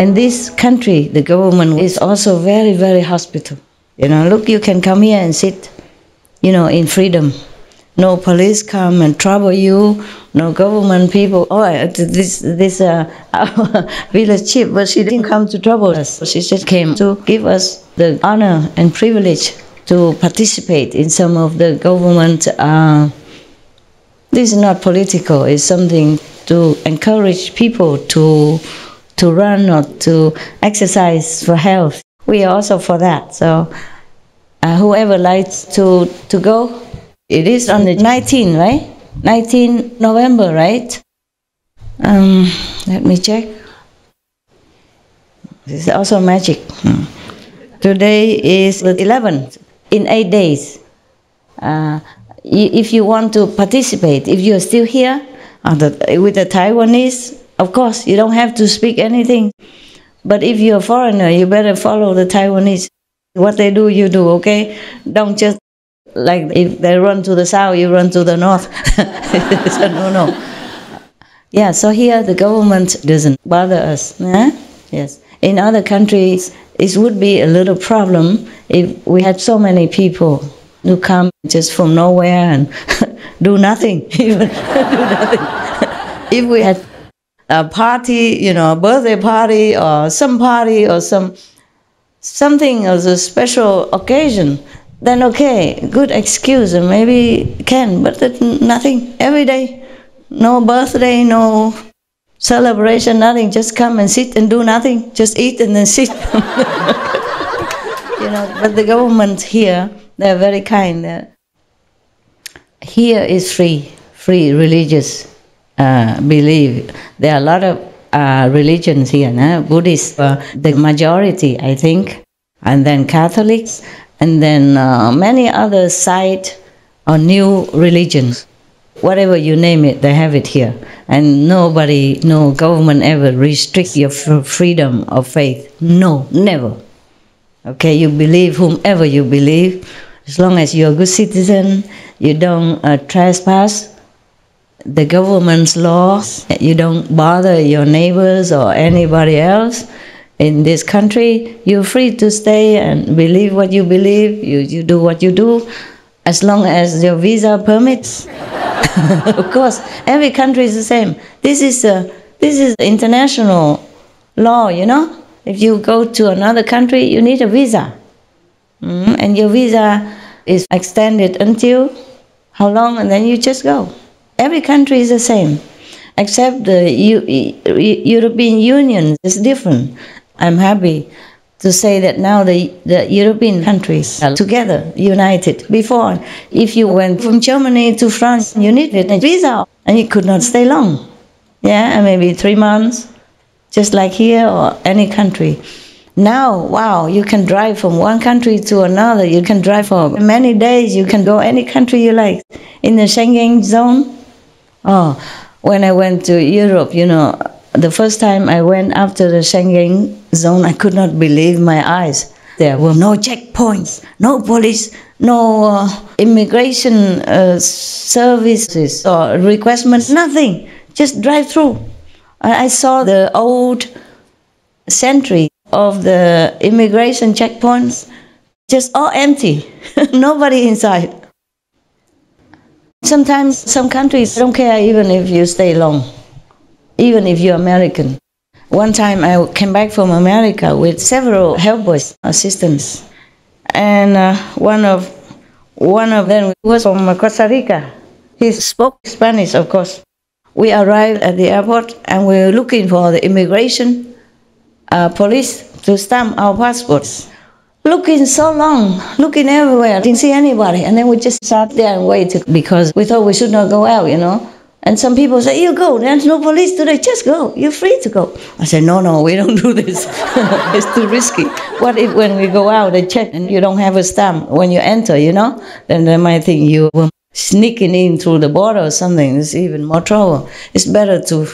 And this country, the government is also very, very hospitable. Look, you can come here and sit, in freedom. No police come and trouble you. No government people. Oh, this our village chief, but she didn't come to trouble us. She just came to give us the honor and privilege to participate in some of the government. This is not political. It's something to encourage people to run or to exercise for health. We are also for that. So whoever likes to go. It is on the 19th, right? 19 November, right? Let me check. This is also magic. Today is the 11th. In 8 days. If you want to participate, if you're still here with the Taiwanese, of course, you don't have to speak anything. But if you're a foreigner, you better follow the Taiwanese. What they do, you do, okay? Don't just, like if they run to the south, you run to the north. So no. Yeah, so here the government doesn't bother us. Yes. In other countries, it would be a little problem if we had so many people who come just from nowhere and do nothing, even do nothing. If we had a party, a birthday party or something as a special occasion, then okay, good excuse, and maybe can, but nothing, every day, no birthday, no celebration, nothing, just come and sit and do nothing, just eat and then sit. But the government here, they're very kind. Here is free religious belief. There are a lot of religions here, Buddhists, the majority, I think, and then Catholics, and then many other side or new religions. Whatever you name it, they have it here. And no government ever restricts your freedom of faith. No, never. Okay, you believe whomever you believe. As long as you're a good citizen, you don't trespass the government's laws, you don't bother your neighbors or anybody else in this country, you're free to stay and believe what you believe, you do what you do, as long as your visa permits. Of course, every country is the same. This is international law, If you go to another country, you need a visa. And your visa is extended until how long, and then you just go. Every country is the same, except the European Union is different. I'm happy to say that now the European countries are together, united. Before, if you went from Germany to France, you needed a visa, and you could not stay long. Yeah, maybe 3 months, just like here or any country. Now, wow, you can drive from one country to another. You can drive for many days. You can go any country you like. In the Schengen zone, when I went to Europe, the first time I went after the Schengen zone, I could not believe my eyes. There were no checkpoints, no police, no immigration services or requirements, nothing. Just drive through. I saw the old sentry of the immigration checkpoints, just all empty, nobody inside. Sometimes some countries don't care even if you stay long, even if you're American. One time I came back from America with several helpers, assistants, and one of them was from Costa Rica. He spoke Spanish, of course. We arrived at the airport and we were looking for the immigration police to stamp our passports. Looking so long, looking everywhere, didn't see anybody. And then we just sat there and waited because we thought we should not go out, And some people say, you go, there's no police today, just go, you're free to go. I said, no, we don't do this. It's too risky. What if when we go out, they check and you don't have a stamp when you enter, Then they might think you were sneaking in through the border or something. It's even more trouble. It's better to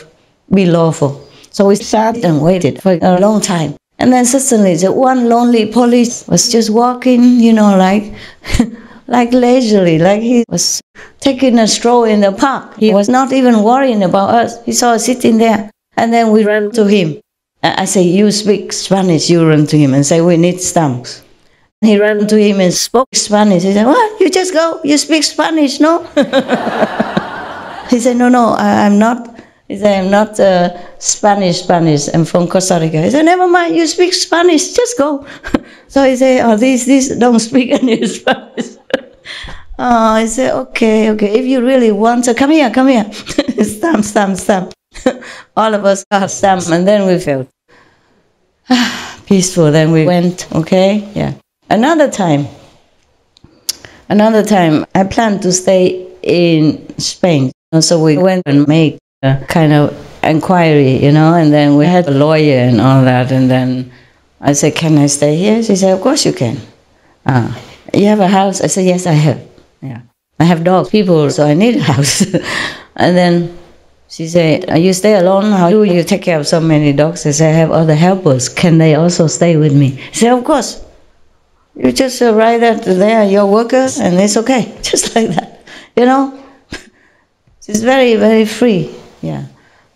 be lawful. So we sat and waited for a long time. And then suddenly, the one lonely police was just walking, like leisurely, like he was taking a stroll in the park. He was not even worrying about us. He saw us sitting there. And then we ran to him. I say, you speak Spanish, you run to him and say, we need stamps. He ran to him and spoke Spanish. He said, what? You just go, you speak Spanish, no? He said, no, I'm not. He said, I'm not Spanish. I'm from Costa Rica. He said, never mind, you speak Spanish, just go. So he said, oh, these don't speak any Spanish. Oh, I said, okay, if you really want to, come here. Stamp. All of us got stamp, and then we felt peaceful. Then we went, okay, yeah. Another time, I planned to stay in Spain. So we went and made a kind of inquiry, and then we had a lawyer and all that. And then I said, can I stay here? She said, of course you can. You have a house? I said, yes, I have. Yeah. I have dogs, people, so I need a house. And then she said, you stay alone? How do you take care of so many dogs? I said, I have other helpers. Can they also stay with me? She said, of course. You just write that they are your workers and it's okay. Just like that. It's very, very free. Yeah.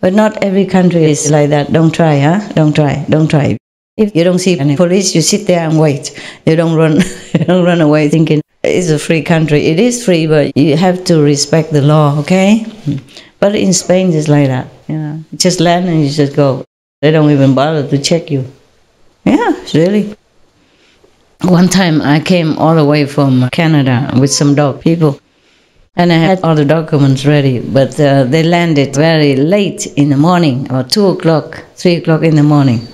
But not every country is like that. Don't try, huh? Don't try. If you don't see any police, you sit there and wait. You don't run away thinking it's a free country. It is free, but you have to respect the law, okay? But in Spain, it's like that. You just land and you just go. They don't even bother to check you. Yeah, really. One time I came all the way from Canada with some dog people. And I had all the documents ready, but they landed very late in the morning, about 2 o'clock, 3 o'clock in the morning.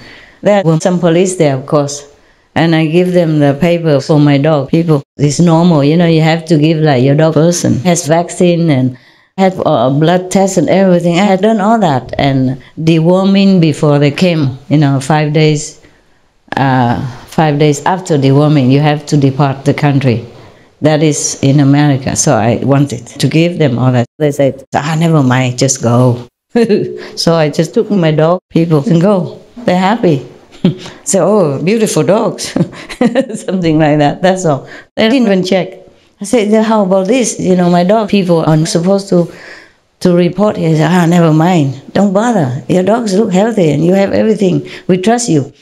There were some police there, of course. And I give them the paper for my dog people. It's normal, you have to give like your dog person has vaccine and had a blood test and everything. I had done all that and deworming before they came, 5 days. 5 days after deworming, you have to depart the country. That is in America. So I wanted to give them all that. They said, never mind, just go. So I just took my dog people and go. They're happy. So, oh, beautiful dogs. Something like that. That's all. They didn't even check. I said, how about this? My dog people are supposed to report here. He said, never mind. Don't bother. Your dogs look healthy and you have everything. We trust you.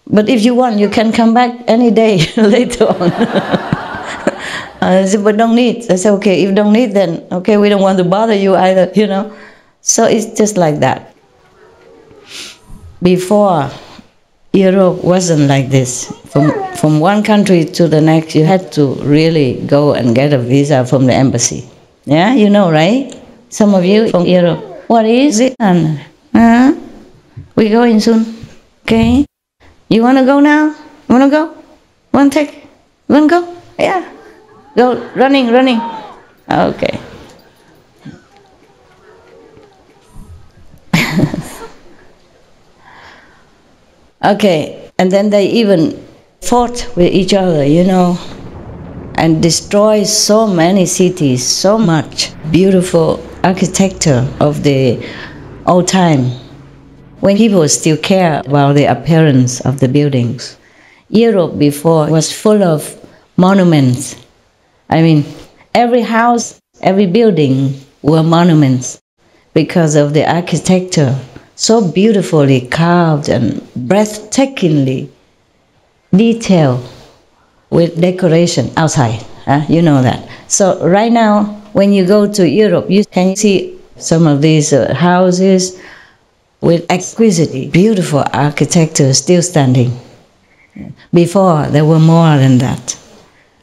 But if you want, you can come back any day later on. I said, but don't need. I said, okay, if don't need, then okay, we don't want to bother you either, So it's just like that. Before, Europe wasn't like this. From one country to the next, you had to really go and get a visa from the embassy. Yeah, right? Some of you from Europe. What is it? We going soon. Okay? You want to go now? You want to go? Want to take? You want to go? Yeah. Go, running. Okay. Okay, and then they even fought with each other, and destroyed so many cities, so much beautiful architecture of the old time, when people still care about the appearance of the buildings. Europe before was full of monuments. I mean, every house, every building were monuments because of the architecture, so beautifully carved and breathtakingly detailed with decoration outside. You know that. So right now, when you go to Europe, you can see some of these houses with exquisite, beautiful architecture still standing. Before, there were more than that.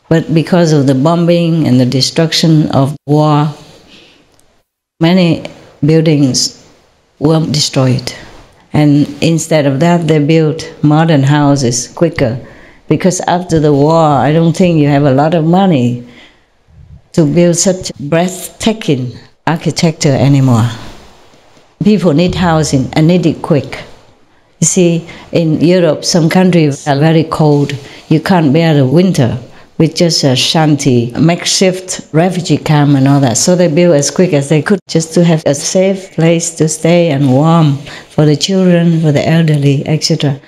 But because of the bombing and the destruction of war, many buildings were destroyed. And instead of that, they built modern houses quicker. Because after the war, I don't think you have a lot of money to build such breathtaking architecture anymore. People need housing and need it quick. You see, in Europe, some countries are very cold. You can't bear the winter with just a shanty, makeshift refugee camp and all that. So they built as quick as they could just to have a safe place to stay and warm for the children, for the elderly, etc.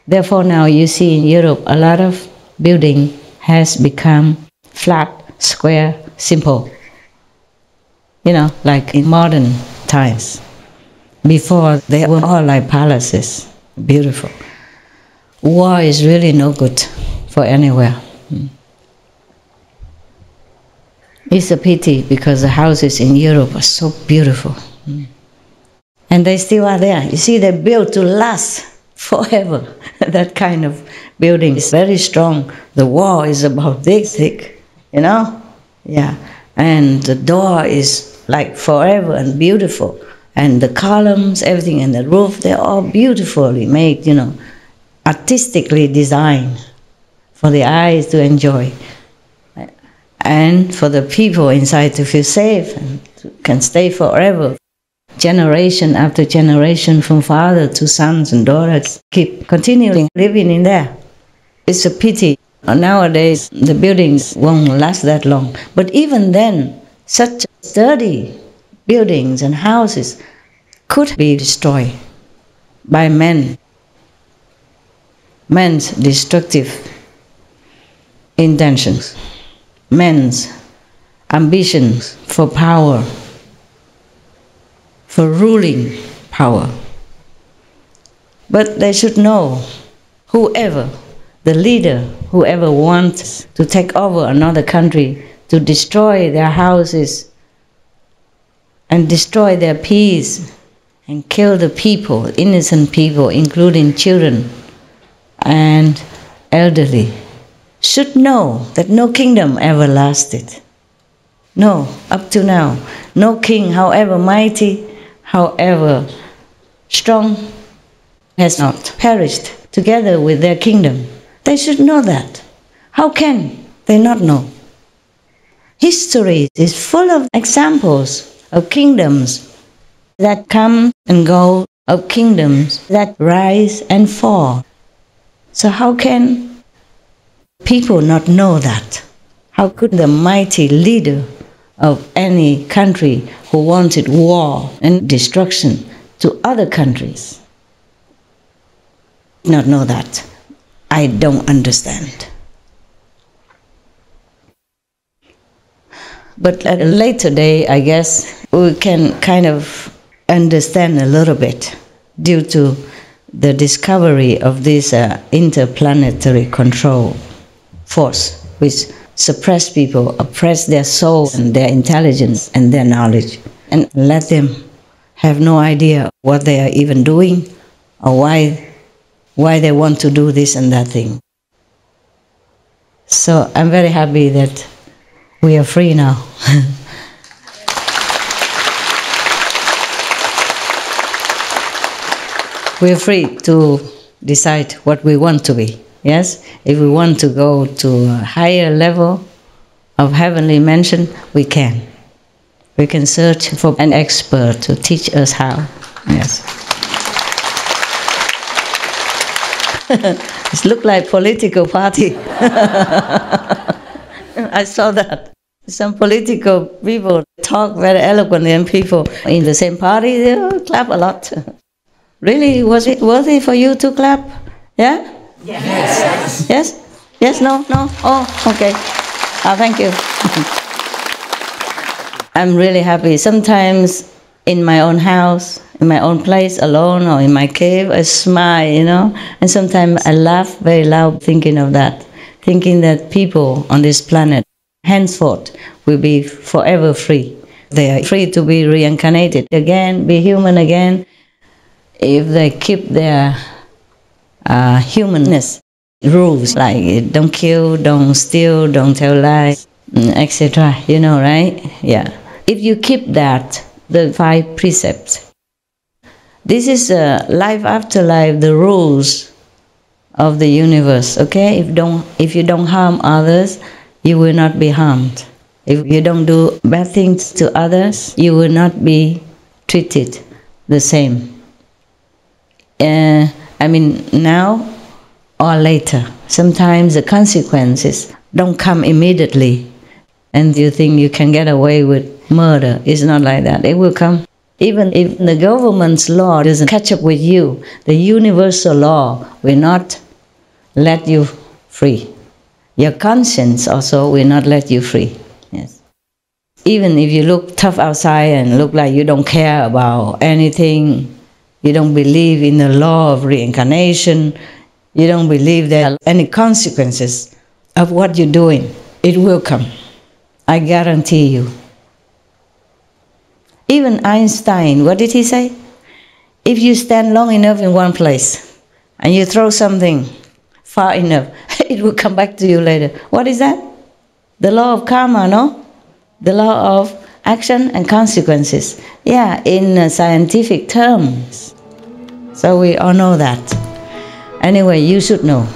Therefore now you see in Europe a lot of building has become flat, square, simple. Like in modern times. Before they were all like palaces, beautiful. War is really no good for anywhere. It's a pity because the houses in Europe are so beautiful. And they still are there. You see, they're built to last forever. That kind of building is very strong. The wall is about this thick, you know? Yeah. And the door is like forever and beautiful. And the columns, everything, and the roof, they're all beautifully made, you know, artistically designed for the eyes to enjoy. And for the people inside to feel safe and can stay forever. Generation after generation, from father to sons and daughters, keep continuing living in there. It's a pity. Nowadays, the buildings won't last that long. But even then, such sturdy buildings and houses could be destroyed by men. Men's destructive intentions. Men's ambitions for power, for ruling power. But they should know, whoever, the leader, whoever wants to take over another country, to destroy their houses and destroy their peace and kill the people, innocent people, including children and elderly, should know that no kingdom ever lasted. No, up to now, no king, however mighty, however strong, has not perished together with their kingdom. They should know that. How can they not know? History is full of examples of kingdoms that come and go, of kingdoms that rise and fall. So how can people not know that? How could the mighty leader of any country who wanted war and destruction to other countries not know that? I don't understand. But at a later day, I guess, we can kind of understand a little bit due to the discovery of this interplanetary control force, which suppress people, oppress their soul and their intelligence and their knowledge, and let them have no idea what they are even doing or why they want to do this and that thing. So I'm very happy that we are free now. We are free to decide what we want to be. Yes, if we want to go to a higher level of heavenly mansion, we can. We can search for an expert to teach us how. Yes. It looks like political party. I saw that. Some political people talk very eloquently, and people in the same party, they clap a lot. Really, was it worthy for you to clap? Yeah? Yes. Yes? Yes? No? No? Oh, okay. Thank you. I'm really happy. Sometimes in my own house, in my own place, alone, or in my cave, I smile, you know. And sometimes I laugh very loud thinking of that, thinking that people on this planet henceforth will be forever free. They are free to be reincarnated again, be human again, if they keep their humanness rules, like don't kill, don't steal, don't tell lies, etc. You know, right? Yeah. If you keep that, the 5 precepts, this is life after life, the rules of the universe. Okay, if you don't harm others, you will not be harmed. If you don't do bad things to others, you will not be treated the same. I mean, now or later. Sometimes the consequences don't come immediately, and you think you can get away with murder. It's not like that. It will come. Even if the government's law doesn't catch up with you, the universal law will not let you free. Your conscience also will not let you free. Yes. Even if you look tough outside and look like you don't care about anything, You don't believe in the law of reincarnation. You don't believe there are any consequences of what you're doing. It will come. I guarantee you. Even Einstein, what did he say? If you stand long enough in one place and you throw something far enough, it will come back to you later. What is that? The law of karma, no? The law of action and consequences. Yeah, in scientific terms. So we all know that. Anyway, you should know.